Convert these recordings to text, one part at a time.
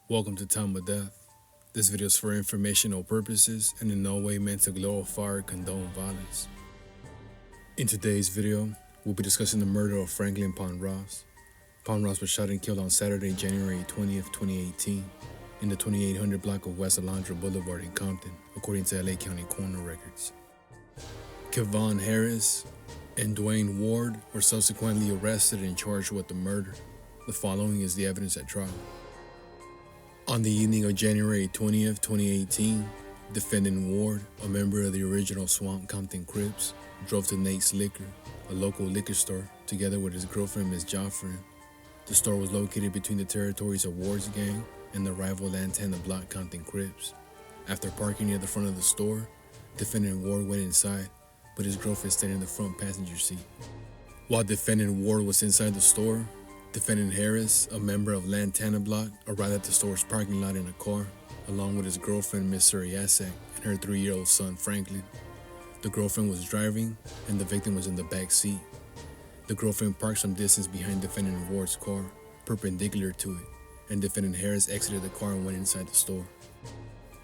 Welcome to Time of Death. This video is for informational purposes and in no way meant to glorify or condone violence. In today's video, we'll be discussing the murder of Franklin Ross. Ross was shot and killed on Saturday, January 20th, 2018, in the 2800 block of West Alondra Boulevard in Compton, according to LA County coroner records. Kevon Harris and Dwayne Ward were subsequently arrested and charged with the murder. The following is the evidence at trial. On the evening of January 20th, 2018, defendant Ward, a member of the original Swamp Compton Crips, drove to Nate's Liquor, a local liquor store, together with his girlfriend, Ms. Joffrin. The store was located between the territories of Ward's gang and the rival Lantana Block Compton Crips. After parking near the front of the store, defendant Ward went inside, but his girlfriend stayed in the front passenger seat. While defendant Ward was inside the store, defendant Harris, a member of Lantana Block, arrived at the store's parking lot in a car, along with his girlfriend, Ms. Suriasek, and her 3-year-old son, Franklin. The girlfriend was driving, and the victim was in the back seat. The girlfriend parked some distance behind defendant Ward's car, perpendicular to it, and defendant Harris exited the car and went inside the store.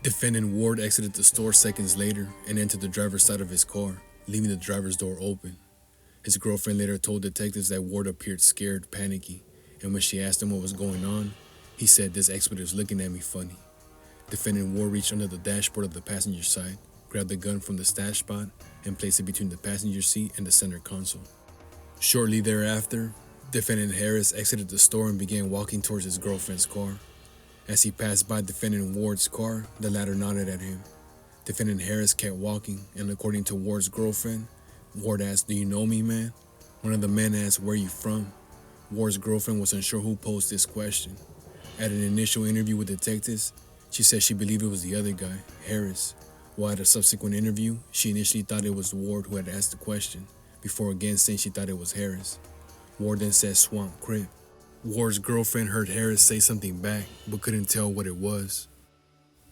Defendant Ward exited the store seconds later and entered the driver's side of his car, leaving the driver's door open. His girlfriend later told detectives that Ward appeared scared, panicky, and when she asked him what was going on, he said, "This expert's looking at me funny." Defendant Ward reached under the dashboard of the passenger side, grabbed the gun from the stash spot, and placed it between the passenger seat and the center console. Shortly thereafter, defendant Harris exited the store and began walking towards his girlfriend's car. As he passed by defendant Ward's car, the latter nodded at him. Defendant Harris kept walking, and according to Ward's girlfriend, Ward asked, "Do you know me, man?" One of the men asked, "Where are you from?" Ward's girlfriend was unsure who posed this question. At an initial interview with detectives, she said she believed it was the other guy, Harris, while at a subsequent interview, she initially thought it was Ward who had asked the question, before again saying she thought it was Harris. Ward then said Swamp Crip. Ward's girlfriend heard Harris say something back, but couldn't tell what it was.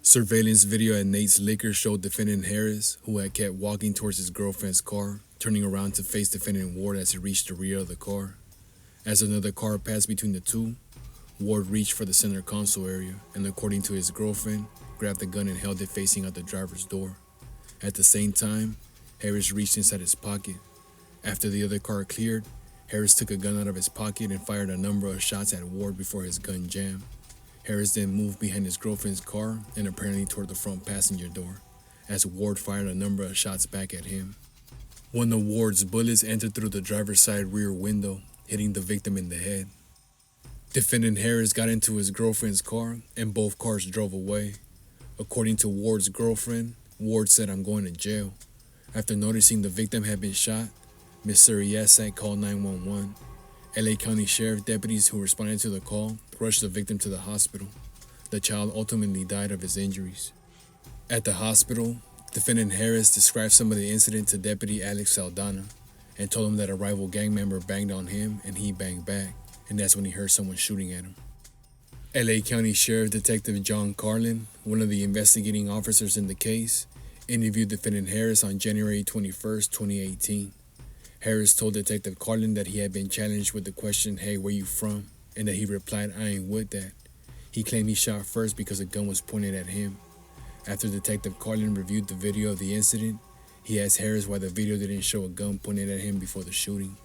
Surveillance video at Nate's Liquor showed defendant Harris, who had kept walking towards his girlfriend's car, turning around to face defendant Ward as he reached the rear of the car. As another car passed between the two, Ward reached for the center console area and, according to his girlfriend, grabbed the gun and held it facing out the driver's door. At the same time, Harris reached inside his pocket. After the other car cleared, Harris took a gun out of his pocket and fired a number of shots at Ward before his gun jammed. Harris then moved behind his girlfriend's car and apparently toward the front passenger door, as Ward fired a number of shots back at him. One of Ward's bullets entered through the driver's side rear window, hitting the victim in the head. Defendant Harris got into his girlfriend's car and both cars drove away. According to Ward's girlfriend, Ward said, "I'm going to jail." After noticing the victim had been shot, Ms. Suriasek called 911. LA County Sheriff deputies who responded to the call rushed the victim to the hospital. The child ultimately died of his injuries. At the hospital, defendant Harris described some of the incident to Deputy Alex Saldana and told him that a rival gang member banged on him and he banged back, and that's when he heard someone shooting at him. LA County Sheriff Detective John Carlin, one of the investigating officers in the case, interviewed defendant Harris on January 21st, 2018. Harris told Detective Carlin that he had been challenged with the question, "Hey, where you from?" and that he replied, "I ain't with that." He claimed he shot first because a gun was pointed at him. After Detective Carlin reviewed the video of the incident, he asked Harris why the video didn't show a gun pointed at him before the shooting.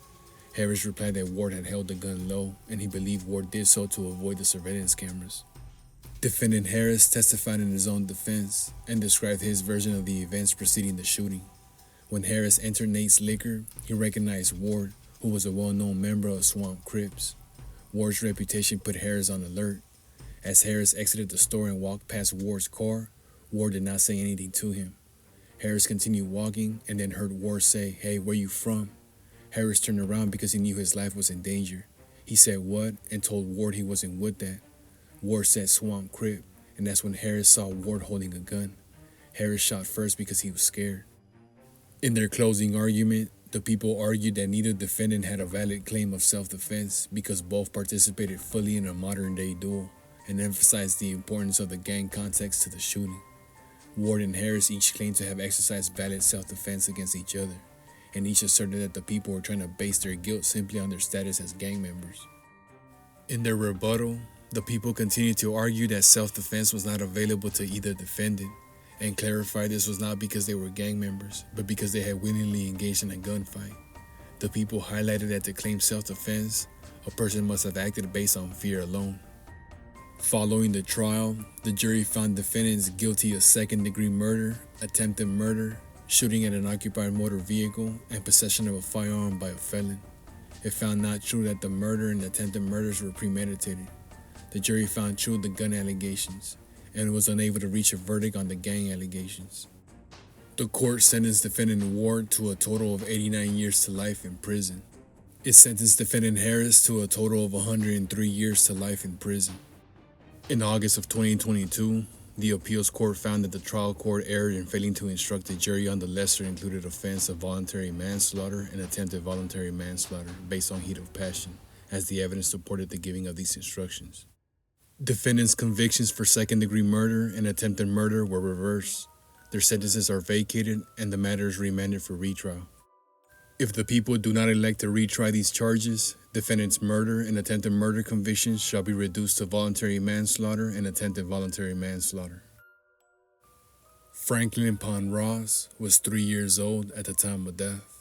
Harris replied that Ward had held the gun low, and he believed Ward did so to avoid the surveillance cameras. Defendant Harris testified in his own defense and described his version of the events preceding the shooting. When Harris entered Nate's Liquor, he recognized Ward, who was a well-known member of Swamp Crips. Ward's reputation put Harris on alert. As Harris exited the store and walked past Ward's car, Ward did not say anything to him. Harris continued walking and then heard Ward say, "Hey, where you from?" Harris turned around because he knew his life was in danger. He said what and told Ward he wasn't with that. Ward said Swamp Crip, and that's when Harris saw Ward holding a gun. Harris shot first because he was scared. In their closing argument, the people argued that neither defendant had a valid claim of self-defense because both participated fully in a modern-day duel, and emphasized the importance of the gang context to the shooting. Ward and Harris each claimed to have exercised valid self-defense against each other, and each asserted that the people were trying to base their guilt simply on their status as gang members. In their rebuttal, The people continued to argue that self-defense was not available to either defendant, and clarified this was not because they were gang members, but because they had willingly engaged in a gunfight. The people highlighted that to claim self-defense, a person must have acted based on fear alone. Following the trial, the jury found defendants guilty of second-degree murder, attempted murder, shooting at an occupied motor vehicle, and possession of a firearm by a felon. It found not true that the murder and attempted murders were premeditated. The jury found true the gun allegations, and was unable to reach a verdict on the gang allegations. The court sentenced defendant Ward to a total of 89 years to life in prison. It sentenced defendant Harris to a total of 103 years to life in prison. In August of 2022, the appeals court found that the trial court erred in failing to instruct the jury on the lesser included offense of voluntary manslaughter and attempted voluntary manslaughter based on heat of passion, as the evidence supported the giving of these instructions. Defendants' convictions for second-degree murder and attempted murder were reversed. Their sentences are vacated and the matter is remanded for retrial. If the people do not elect to retry these charges, defendants' murder and attempted murder convictions shall be reduced to voluntary manslaughter and attempted voluntary manslaughter. Franklin Pond Ross was 3 years old at the time of death.